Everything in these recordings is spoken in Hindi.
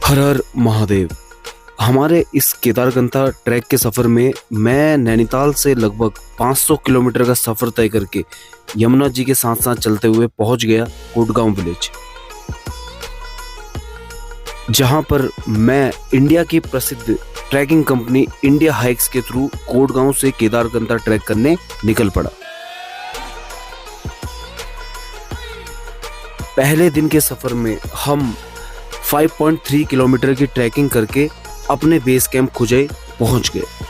हर हर महादेव। हमारे इस केदारकंठा ट्रैक के सफ़र में मैं नैनीताल से लगभग 500 किलोमीटर का सफ़र तय करके यमुना जी के साथ साथ चलते हुए पहुंच गया कोटगांव विलेज, जहां पर मैं इंडिया की प्रसिद्ध ट्रैकिंग कंपनी इंडिया हाइक्स के थ्रू कोटगांव से केदारकंठा ट्रैक करने निकल पड़ा। पहले दिन के सफ़र में हम 5.3 किलोमीटर की ट्रैकिंग करके अपने बेस कैंप खुजई पहुंच गए।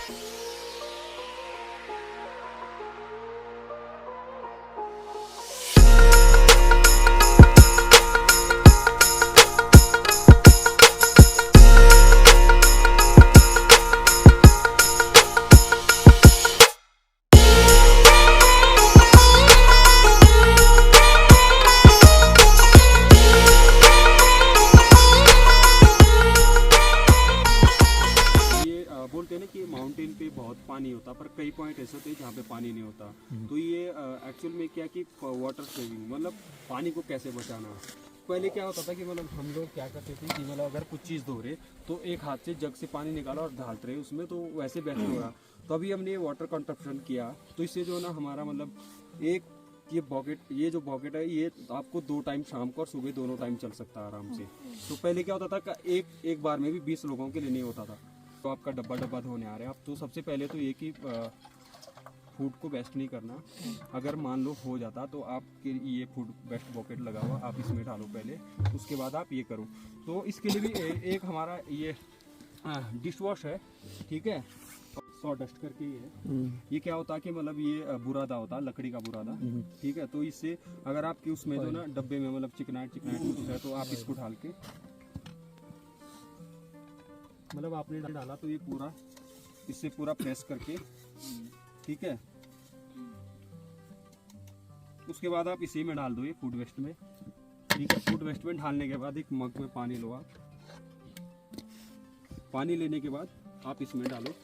बोलते हैं ना कि माउंटेन पे बहुत पानी होता पर कई पॉइंट ऐसे होते हैं जहाँ पे पानी नहीं होता। तो ये एक्चुअल में क्या कि वाटर सेविंग मतलब पानी को कैसे बचाना। पहले क्या होता था कि मतलब हम लोग क्या करते थे कि मतलब अगर कुछ चीज़ धो रहे तो एक हाथ से जग से पानी निकाला और डालते रहे उसमें, तो वैसे बेस्ट हो रहा। तो अभी हमने वाटर कंजप्शन किया तो इससे जो है ना हमारा मतलब एक ये जो बॉकेट है ये आपको 2 टाइम शाम को और सुबह दोनों टाइम चल सकता है आराम से। तो पहले क्या होता था कि एक बार में भी 20 लोगों के लिए नहीं होता था। तो आपका डब्बा धोने आ रहे हैं आप, तो सबसे पहले तो ये कि फूड को वेस्ट नहीं करना। अगर मान लो हो जाता तो आप ये फूड वेस्ट बॉकेट लगा हुआ आप इसमें डालो पहले, उसके बाद आप ये करो। तो इसके लिए भी एक हमारा ये डिश वॉश है, ठीक है, सॉ डस्ट करके ये क्या होता है कि मतलब ये बुरादा होता है, लकड़ी का बुरादा, ठीक है। तो इससे अगर आपकी उसमें जो ना डब्बे में मतलब चिकनाट कुछ है तो आप इसको डाल के मतलब आपने डाला तो ये पूरा इससे पूरा प्रेस करके, ठीक है। उसके बाद आप इसी में डाल दो ये फूड वेस्ट में, ठीक है। फूड वेस्ट में डालने के बाद एक मग में पानी लो आप। पानी लेने के बाद आप इसमें डालो।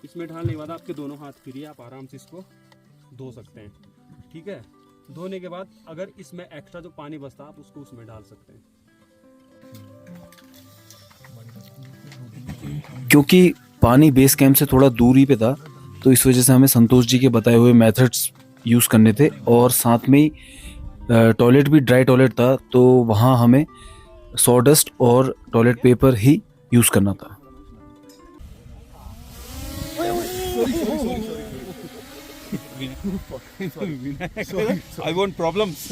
इसमें डालने के बाद आपके दोनों हाथ फ्री, आप आराम से इसको धो सकते हैं, ठीक है। धोने के बाद अगर इसमें एक्स्ट्रा जो पानी बचता आप उसको उसमें डाल सकते हैं। क्योंकि पानी बेस कैंप से थोड़ा दूर ही पे था तो इस वजह से हमें संतोष जी के बताए हुए मेथड्स यूज़ करने थे, और साथ में ही टॉयलेट भी ड्राई टॉयलेट था तो वहाँ हमें सॉडस्ट और टॉयलेट पेपर ही यूज़ करना था। I want problems.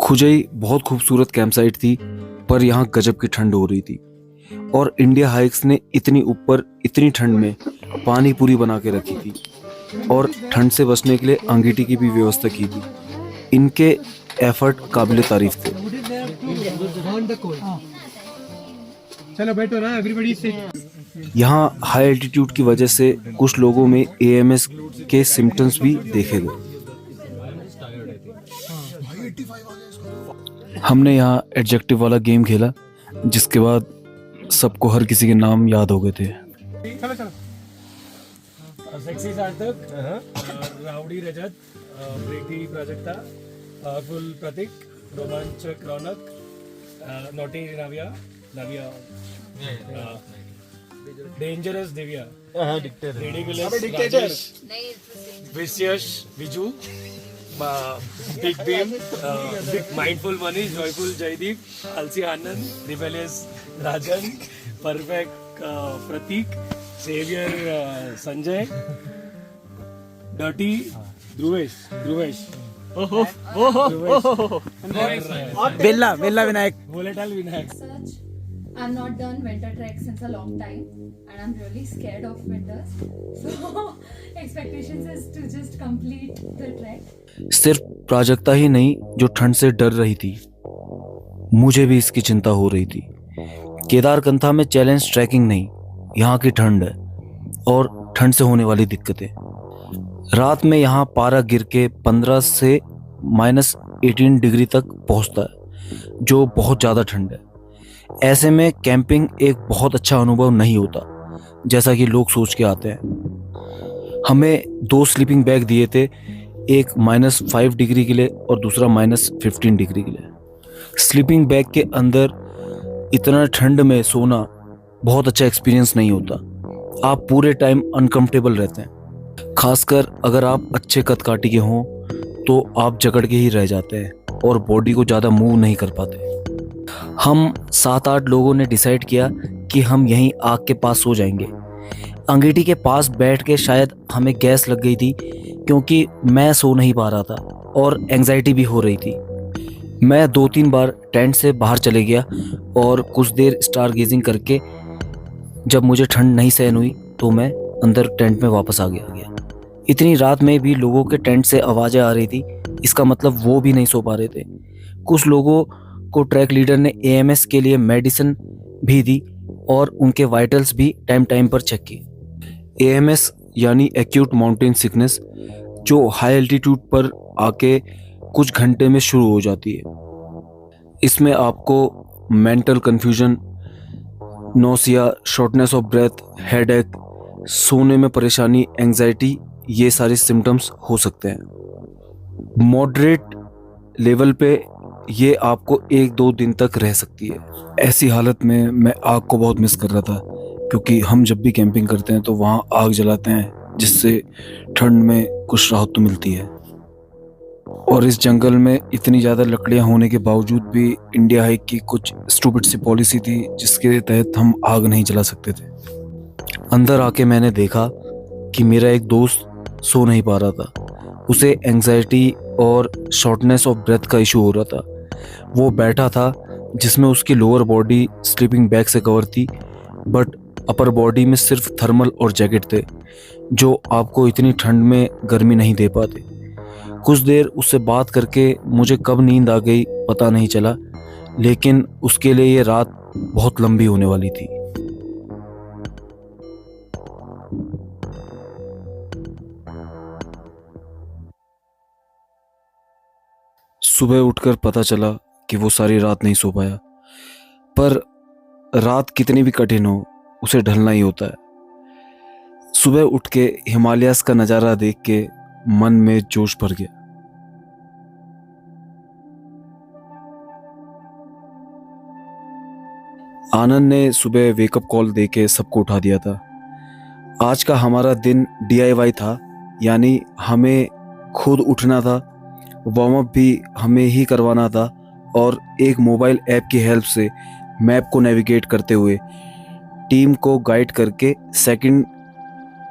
खुजई बहुत खूबसूरत कैंप साइट थी, पर यहाँ गजब की ठंड हो रही थी और इंडिया हाइक्स ने इतनी ऊपर इतनी ठंड में पानी पूरी बना के रखी थी और ठंड से बचने के लिए अंगीठी की भी व्यवस्था की थी। इनके एफर्ट काबिल तारीफ थे। चलो बैठो ना एवरीबॉडी से। यहाँ हाई एल्टीट्यूड की वजह से कुछ लोगों में एएमएस के सिम्टम्स भी देखे गए। हमने यहाँ एडजेक्टिव वाला गेम खेला जिसके बाद सबको हर किसी के नाम याद हो गए थे। चलो चलो। Sexy Sarthak, rowdy Rajat, Preeti Prajakta, powerful Prateek, रोमांचक Raunak, naughty Navya, dangerous Divya, ridiculous Rajesh, vicious Viju, big Bheem, mindful Manish, joyful Jaideep, आलसी Anand, rebellious Rajan, perfect Prateek, saviour Sanjay, dirty Dhruvesh Bella Vinayak, volatile Vinayak, I've not done winter trek since a long time, and I'm really scared of winters. So expectations is to just complete the trek. सिर्फ प्राजक्ता ही नहीं जो ठंड से डर रही थी, मुझे भी इसकी चिंता हो रही थी। केदारकंठा में चैलेंज ट्रैकिंग नहीं, यहाँ की ठंड है और ठंड से होने वाली दिक्कतें। रात में यहाँ पारा गिर के 15 से -18 डिग्री तक पहुँचता है, जो बहुत ज़्यादा ठंड है। ऐसे में कैंपिंग एक बहुत अच्छा अनुभव नहीं होता, जैसा कि लोग सोच के आते हैं। हमें 2 स्लीपिंग बैग दिए थे, एक -5 डिग्री के लिए और दूसरा -15 डिग्री के लिए। स्लीपिंग बैग के अंदर इतना ठंड में सोना बहुत अच्छा एक्सपीरियंस नहीं होता, आप पूरे टाइम अनकंफर्टेबल रहते हैं। खासकर अगर आप अच्छे कद काठी के हों तो आप जकड़ के ही रह जाते हैं और बॉडी को ज़्यादा मूव नहीं कर पाते। हम 7-8 लोगों ने डिसाइड किया कि हम यहीं आग के पास सो जाएंगे। अंगीठी के पास बैठ के शायद हमें गैस लग गई थी, क्योंकि मैं सो नहीं पा रहा था और एंजाइटी भी हो रही थी। मैं 2-3 बार टेंट से बाहर चले गया और कुछ देर स्टार गेजिंग करके जब मुझे ठंड नहीं सहन हुई तो मैं अंदर टेंट में वापस आ गया। इतनी रात में भी लोगों के टेंट से आवाज़ें आ रही थी, इसका मतलब वो भी नहीं सो पा रहे थे। कुछ लोगों को ट्रैक लीडर ने AMS के लिए मेडिसिन भी दी और उनके वाइटल्स भी टाइम टाइम पर चेक किए। AMS यानी एक्यूट माउंटेन सिकनेस, जो हाई एल्टीट्यूड पर आके कुछ घंटे में शुरू हो जाती है। इसमें आपको mental confusion, nausea, shortness of breath, headache, सोने में परेशानी, एंजाइटी, ये सारे सिम्टम्स हो सकते हैं। मॉडरेट लेवल पे ये आपको 1-2 दिन तक रह सकती है। ऐसी हालत में मैं आग को बहुत मिस कर रहा था, क्योंकि हम जब भी कैंपिंग करते हैं तो वहाँ आग जलाते हैं, जिससे ठंड में कुछ राहत तो मिलती है। और इस जंगल में इतनी ज़्यादा लकड़ियाँ होने के बावजूद भी इंडिया हाइक की कुछ स्टूपिड सी पॉलिसी थी, जिसके तहत हम आग नहीं जला सकते थे। अंदर आके मैंने देखा कि मेरा एक दोस्त सो नहीं पा रहा था। उसे एंजाइटी और शॉर्टनेस ऑफ ब्रेथ का इशू हो रहा था। वो बैठा था, जिसमें उसकी लोअर बॉडी स्लीपिंग बैग से कवर थी, बट अपर बॉडी में सिर्फ थर्मल और जैकेट थे, जो आपको इतनी ठंड में गर्मी नहीं दे पाते। कुछ देर उससे बात करके मुझे कब नींद आ गई पता नहीं चला, लेकिन उसके लिए ये रात बहुत लंबी होने वाली थी। सुबह उठकर पता चला कि वो सारी रात नहीं सो पाया, पर रात कितनी भी कठिन हो, उसे ढलना ही होता है। सुबह उठ के हिमालयास का नज़ारा देख के मन में जोश भर गया। आनंद ने सुबह वेकअप कॉल देके सबको उठा दिया था। आज का हमारा दिन DIY था, यानी हमें खुद उठना था, वार्म अप भी हमें ही करवाना था और एक मोबाइल ऐप की हेल्प से मैप को नेविगेट करते हुए टीम को गाइड करके सेकंड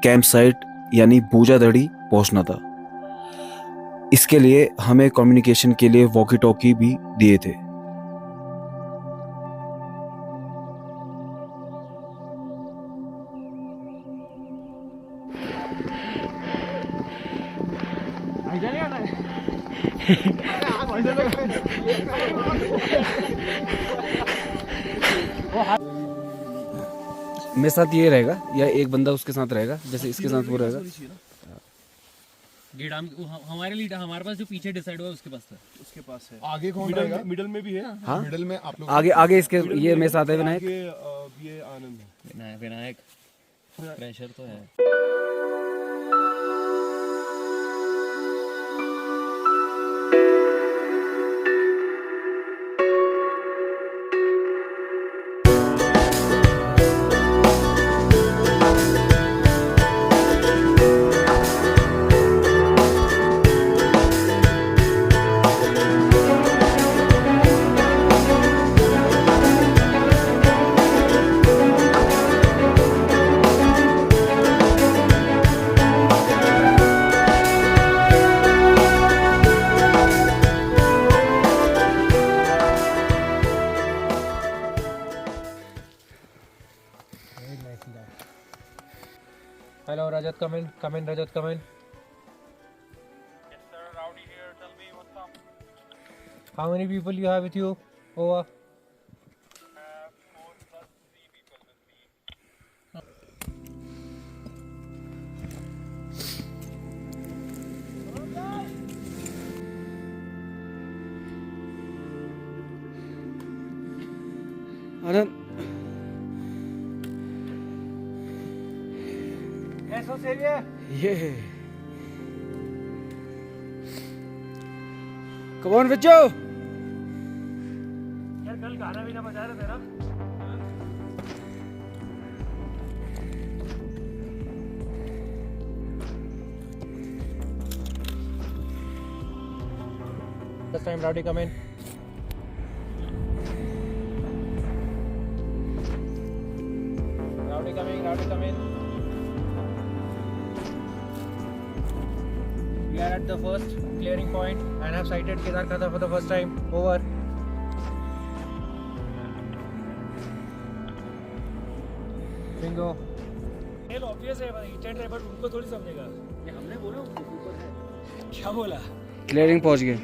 कैंप साइट यानी बूजादड़ी पहुंचना था। इसके लिए हमें कम्युनिकेशन के लिए वॉकी टॉकी भी दिए थे। मेरे साथ ये रहेगा या एक बंदा उसके साथ रहेगा, जैसे इसके साथ वो रहेगा। हमारे लीडर हमारे पास जो पीछे डिसाइड हुआ उसके पास है। आगे कौन रहेगा? मिडल में भी है। हाँ, मिडिल में आप लोग आगे इसके ये मेरे साथ है विनायक। ये आनंद है। विनायक प्रेशर तो है। Hello, Rajat, come in. Come in, Rajat, come in. Yes, sir. Rowdy here. Tell me what's up. How many people you have with you? Over. 4 plus 3 people with me. Anand Eso sería. ये Come on, Vichu! यार कल गाना भी ना बजा रहे तेरा This time, Rowdy, come in. Rowdy, come in. Rowdy, come in. We are at the first clearing point and have sighted Kedar Katha for the first time. Over. Bingo. ये ऑब्वियस है भाई ईच एंड बट उनको थोड़ी समझेगा ये हमने बोला उनको ऊपर है क्या बोला क्लियरिंग पहुंच गए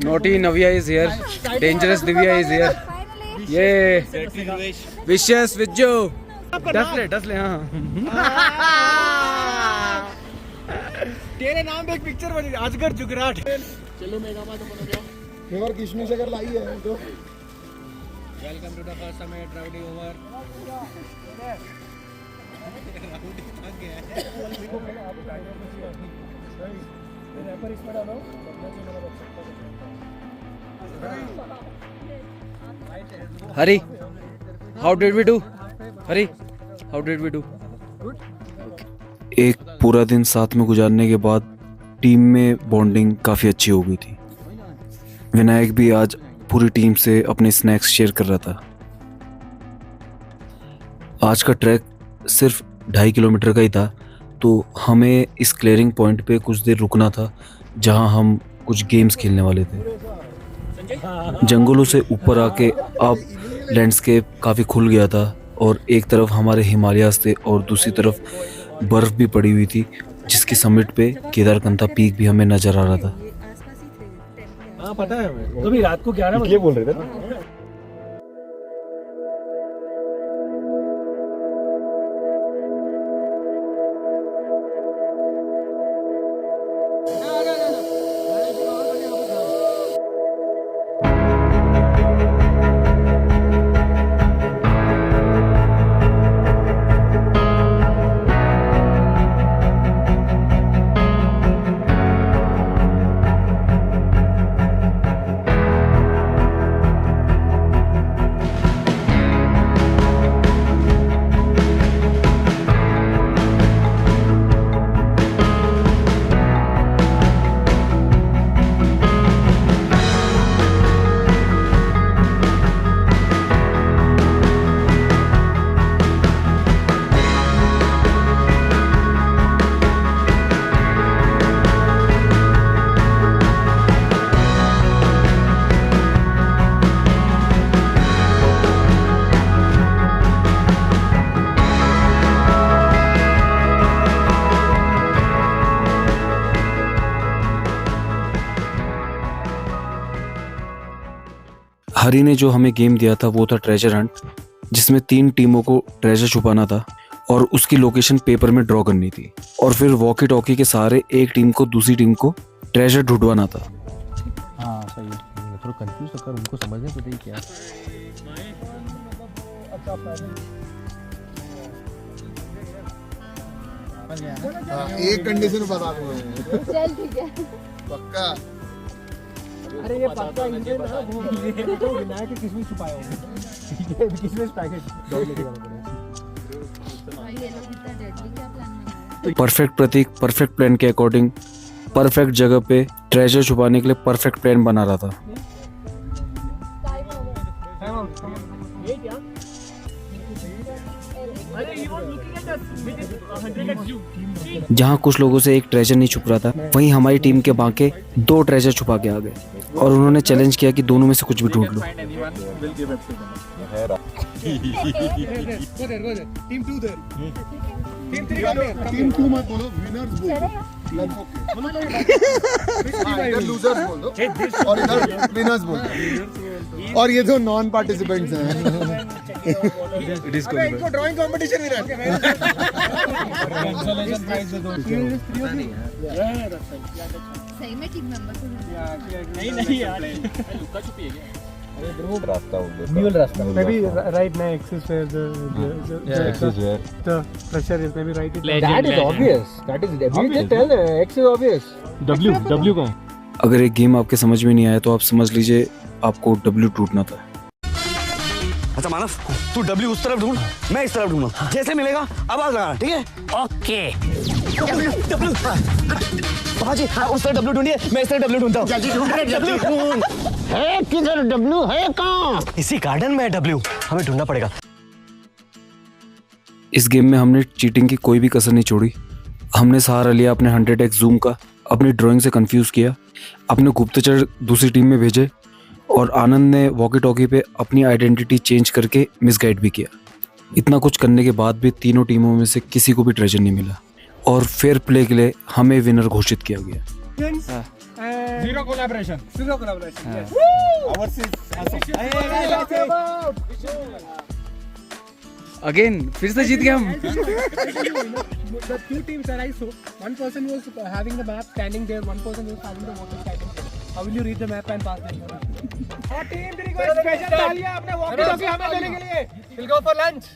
Naughty Navya is here. Dangerous Divya is here. ये Vicious Vijjo. डस ले हाँ. तेरे नाम पे एक पिक्चर बनी अजगर जुगराट. और किशमिश अगर लाई है तो Welcome to the first summit, Rowdy. Over. Hari, how did we do? Hari, how did we do? एक पूरा दिन साथ में गुजारने के बाद टीम में बॉन्डिंग काफ़ी अच्छी हो गई थी. विनायक भी आज पूरी टीम से अपने स्नैक्स शेयर कर रहा था. आज का ट्रैक सिर्फ 2.5 किलोमीटर का ही था, तो हमें इस क्लियरिंग पॉइंट पे कुछ देर रुकना था जहां हम कुछ गेम्स खेलने वाले थे. जंगलों से ऊपर आके अब लैंडस्केप काफ़ी खुल गया था और एक तरफ हमारे हिमालयाज़ थे और दूसरी तरफ बर्फ़ भी पड़ी हुई थी, जिसके समिट पे केदारकंठा पीक भी हमें नज़र आ रहा था. हाँ पता है हमें. तो भी रात को 11 बजे बोल रहे थे हरी ने जो हमें गेम दिया था वो था ट्रेजर हंट, जिसमें 3 टीमों को ट्रेजर छुपाना था और उसकी लोकेशन पेपर में ड्रॉ करनी थी और फिर वॉकी टॉकी के सहारे एक टीम को दूसरी टीम को ट्रेजर ढूंढवाना था. हाँ सही है. थोड़ा कंफ्यूज होकर उनको समझने तो नहीं क्या. एक कंडीशन बता दूंगा. चल ठीक है. पक्का. अरे ये पक्का इंजन ना वो तो विनायक के किसमें छुपाया होगा. ये किसमें पैकेट डॉग लेके जाना पड़ेगा. ये लोग इतना डेडली क्या प्लान बना रहे परफेक्ट प्रतीक परफेक्ट प्लान के अकॉर्डिंग परफेक्ट जगह पे ट्रेजर छुपाने के लिए परफेक्ट प्लान बना रहा था. Weit, yeah. अरे you were looking at जहाँ कुछ लोगों से एक ट्रेजर नहीं छुप रहा था, वहीं हमारी टीम के बाकी 2 ट्रेजर छुपा के आ गए और उन्होंने चैलेंज किया कि दोनों में से कुछ भी ढूंढ लो। टीम 2 मत बोलो, विनर्स बोलो। इधर लूजर्स बोल दो और इधर विनर्स बोल दो। और ये तो नॉन पार्टिसिपेंट्स हैं। इनको ड्राइंग कंपटीशन विनर। सही में टीम मेंबर नहीं यार लुका छुपी है क्या? Mule rasta. Maybe right now X is where the pressure is. Maybe right. That is obvious. That is obvious. Just tell X is obvious. W कौन? अगर एक गेम आपके समझ में नहीं आया तो आप समझ लीजिए आपको W टूटना था। अच्छा मानस, तू W उस तरफ ढूंढ, मैं इस तरफ ढूंढूं। जैसे मिलेगा आवाज लगाना, ठीक है? ओके। W पापा जी, हाँ, उस तरफ W ढूंढिए, मैं इस तरफ W ढूंढता हूँ। जल्दी ढूंढ रहे, W है किधर? W है कहाँ? इसी गार्डन में है W, हमें ढूंढना पड़ेगा। इस गेम में हमने चीटिंग की कोई भी कसर नहीं छोड़ी। हमने सहारा लिया अपने 100x जूम का, अपनी ड्राइंग से कंफ्यूज किया, अपने गुप्तचर दूसरी टीम में भेजे और आनंद ने वॉकी टॉकी पे अपनी आइडेंटिटी चेंज करके मिसगाइड भी किया। इतना कुछ करने के बाद भी तीनों टीमों में से किसी को भी ट्रेजर नहीं मिला और फेयर प्ले के लिए हमें विनर घोषित किया गया। Zero collaboration. Yes. Ours is again फिर से जीत गए हम। The two teams that I saw, one person was having the map standing there, one person was having the water standing there. How will you read the map and pass the information? Our team 3 को स्पेशल डालिए अपने वॉकी-टॉकी हमें देने के लिए. We'll go for lunch.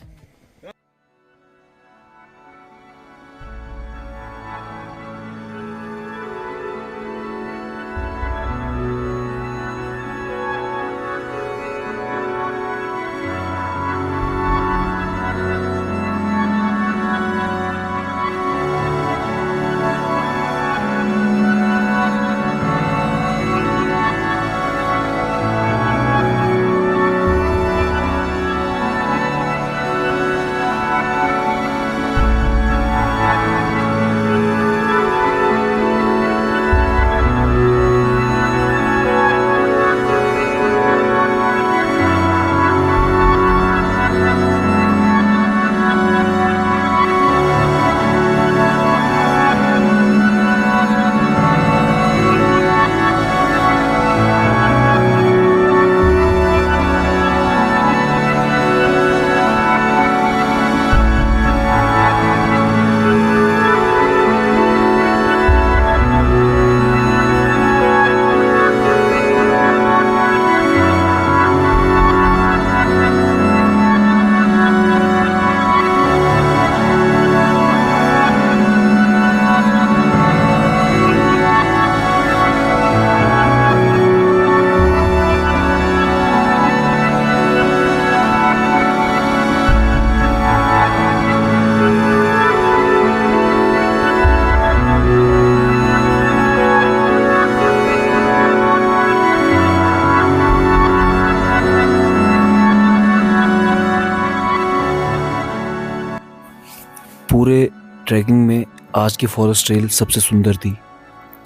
पूरे ट्रैकिंग में आज की फॉरेस्ट ट्रेल सबसे सुंदर थी।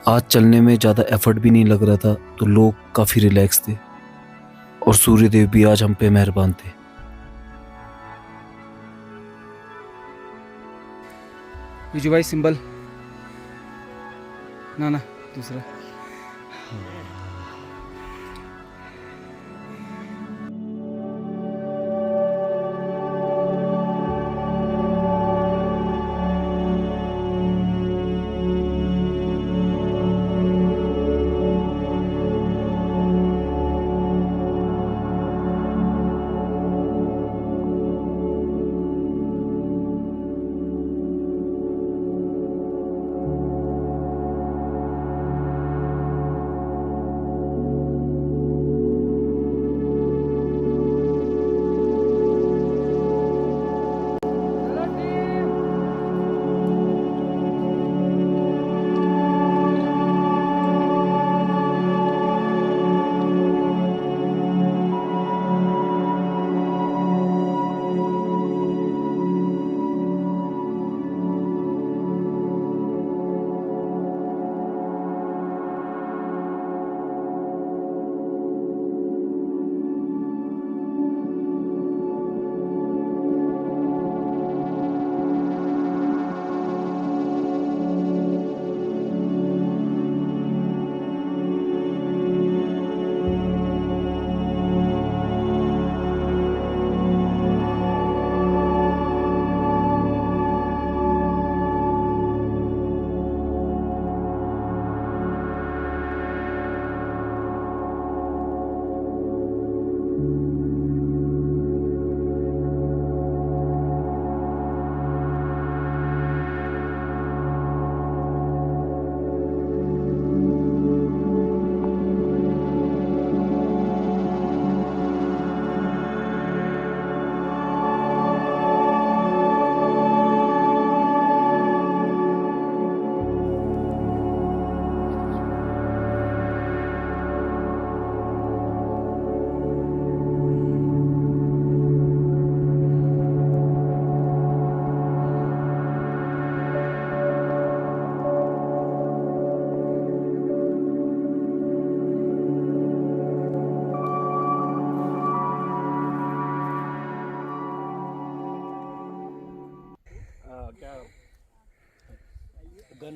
आज चलने में ज़्यादा एफर्ट भी नहीं लग रहा था, तो लोग काफ़ी रिलैक्स थे और सूर्यदेव भी आज हम पे मेहरबान थे। विजू भाई सिंबल ना दूसरा।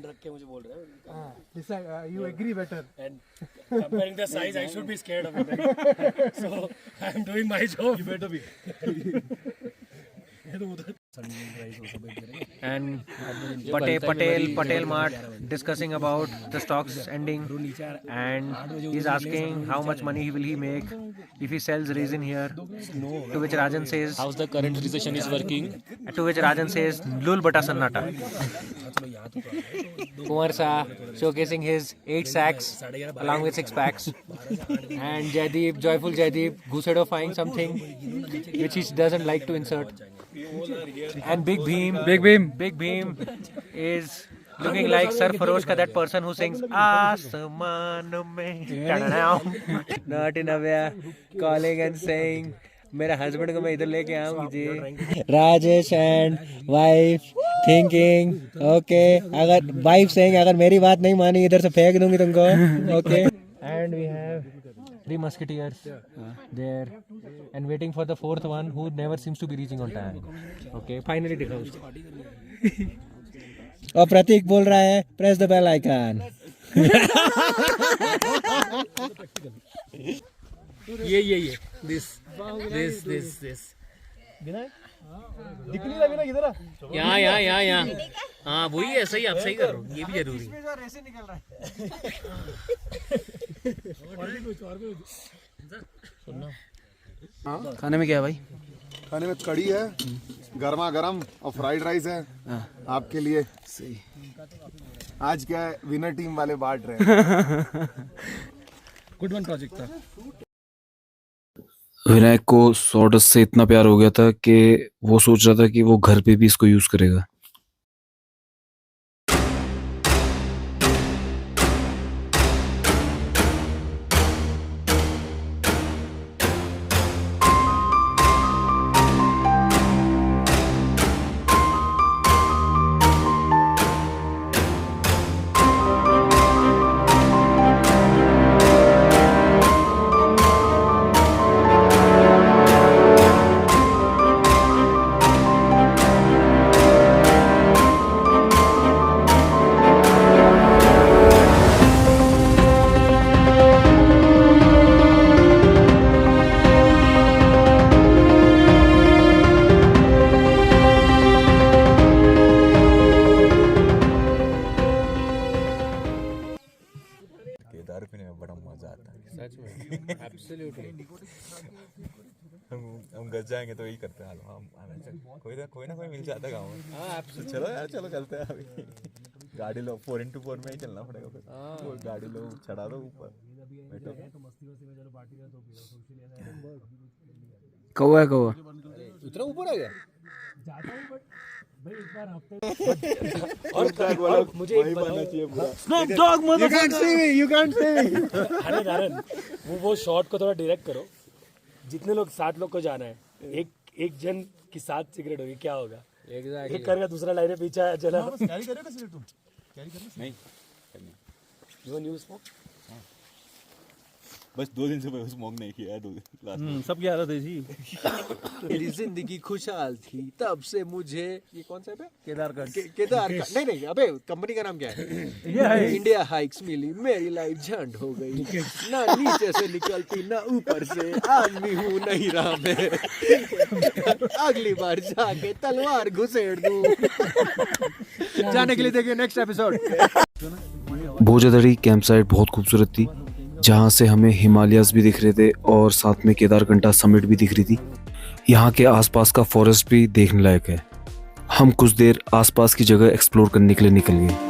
गन रख के मुझे बोल रहे हैं Decide, you agree better. and comparing the size I should be scared of it right? So I am doing my job. You better be. And Patel Mart discussing about the stocks ending, and he's asking how much money will he make if he sells resin here. To which Rajan says, How's the current recession is working? to which Rajan says, Lul bata sannata. Kumar Shah showcasing his 8 sacks along with 6 packs, and joyful Jaideep Goosedifying something which he doesn't like to insert. And Big Bheem is looking like Sir Feroz ka, that person who sings Aasmaan mein. Not in a way, calling and saying, मेरा हस्बैंड को मैं इधर लेके आऊँ जी. Rajesh and wife thinking, okay, अगर वाइफ सेइंग अगर मेरी बात नहीं मानी इधर से फेंक दूंगी तुमको. Okay. And we have 3 musketeers there and waiting for the 4th one who never seems to be reaching on time. Okay, finally दिखाओ उसको. और प्रतीक बोल रहा है प्रेस द बेल आइकन. ये this यहाँ हाँ वही है. सही, आप सही कर रहे हो. ये भी जरूरी है. खाने में क्या है भाई? खाने में कड़ी है, गर्मा गर्म, और फ्राइड राइस है आपके लिए. सही. आज क्या है, विनर टीम वाले बांट रहे हैं. गुड वन प्रोजेक्ट था. विनायक को सॉडस्ट से इतना प्यार हो गया था कि वो सोच रहा था कि वो घर पे भी इसको यूज करेगा. दारू पीने में बड़ा मजा आता है. सच में, एब्सोल्युटली. हम घर जाएंगे तो यही करते हैं. कोई ना कोई मिल जाता है गाँव में. हाँ, चलो यार, चलो चलते हैं. अभी गाड़ी लो, 4x4 में ही चलना पड़ेगा. फिर गाड़ी लो, चढ़ा दो ऊपर, बैठो. कौवा इतना ऊपर आ गया. और मुझे एक बनना चाहिए पूरा. Snoop Dogg motherfucker. You can't see me. Narayan वो शॉट को थोड़ा डायरेक्ट करो. जितने लोग 7 लोग को जाना है, एक जन की 7 सिगरेट होगी, क्या होगा? एक करके दूसरा लाइन में पीछे चला. कैरी करो ना सिगरेट तुम? कैरी करना नहीं. You news smoke. बस 2 दिन से मैं स्मोक नहीं किया है. 2 दिन लास्ट. सब क्या आदत है जी. मेरी जिंदगी खुशहाल थी तब से मुझे. ये कौन सा है? केदारगढ़. नहीं अबे कंपनी का नाम क्या है? इंडिया हाइक्स मिली, मेरी लाइफ झंड हो गई. ना नीचे से निकलती ना ऊपर से, आदमी हूँ नहीं रहा मैं. अगली बार जाके तलवार घुसेड़ दूं. जाने के लिए देखिए नेक्स्ट एपिसोड. भोजादड़ी कैंप साइट बहुत खूबसूरत थी, जहाँ से हमें हिमालयाज भी दिख रहे थे और साथ में केदारकंठा समिट भी दिख रही थी. यहाँ के आसपास का फॉरेस्ट भी देखने लायक है. हम कुछ देर आसपास की जगह एक्सप्लोर करने के लिए निकल गए.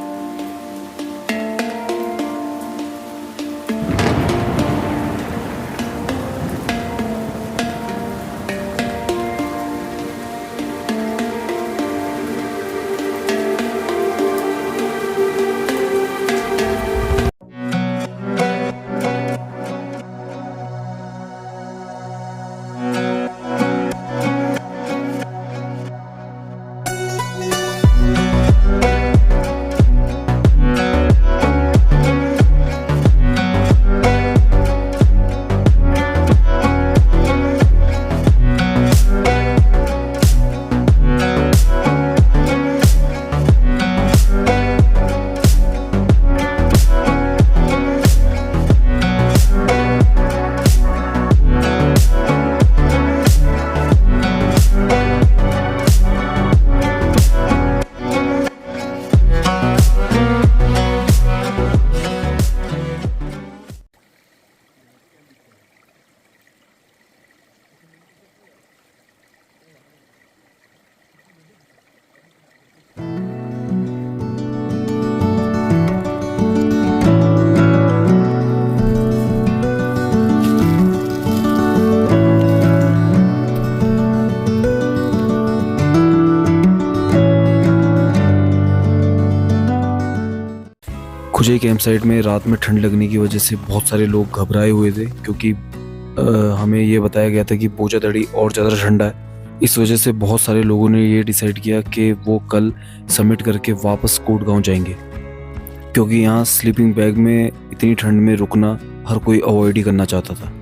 खुजई कैंप साइट में रात में ठंड लगने की वजह से बहुत सारे लोग घबराए हुए थे, क्योंकि हमें ये बताया गया था कि बोजादड़ी और ज़्यादा ठंडा है। इस वजह से बहुत सारे लोगों ने ये डिसाइड किया कि वो कल समिट करके वापस कोटगांव जाएंगे, क्योंकि यहाँ स्लीपिंग बैग में इतनी ठंड में रुकना हर कोई अवॉइड ही करना चाहता था।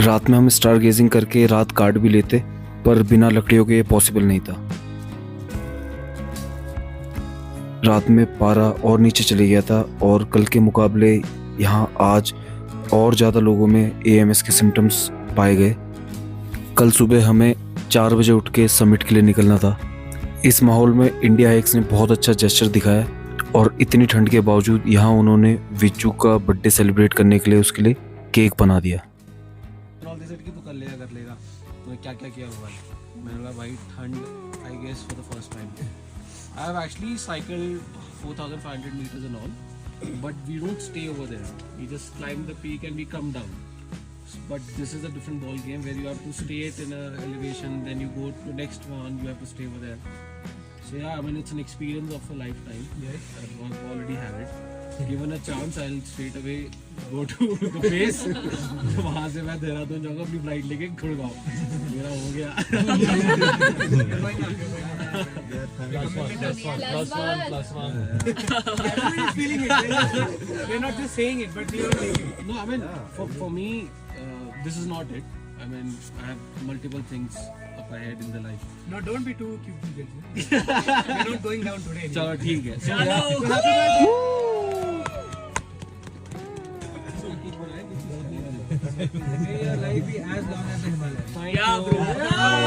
रात में हम स्टार गेजिंग करके रात काट भी लेते, पर बिना लकड़ियों के ये पॉसिबल नहीं था। रात में पारा और नीचे चले गया था और कल के मुकाबले यहाँ आज और ज़्यादा लोगों में AMS के सिम्टम्स पाए गए। कल सुबह हमें 4 बजे उठ के समिट के लिए निकलना था। इस माहौल में इंडिया हाइक्स ने बहुत अच्छा जेस्चर दिखाया और इतनी ठंड के बावजूद यहाँ उन्होंने विज्जू का बर्थडे सेलिब्रेट करने के लिए उसके लिए केक बना दिया। कर लेगा तो क्या क्या किया हुआ है। मैंने बोला भाई ठंड I guess for the first time I have actually cycled 4500 meters and all, but we don't stay over there. We just climb the peak and we come down. But this is a different ball game where you have to stay it in a elevation, then you go to the next one, you have to stay over there. So yeah, I mean it's an experience of a lifetime. Yes, I already have it. Given a chance, I'll straight away go to the base. वहाँ से मैं देहरादून जाऊँगा अपनी फ्लाइट लेके गुड़गांव। मेरा हो गया। Plus one. Everybody's feeling it. We're not just saying it, but we are feeling it. No, I mean for me, this is not it. I mean I have multiple things up ahead in the life. No, don't be too cute. We're not going down today. चलो ठीक है। May your life be as long as the Himalayas. Thank you.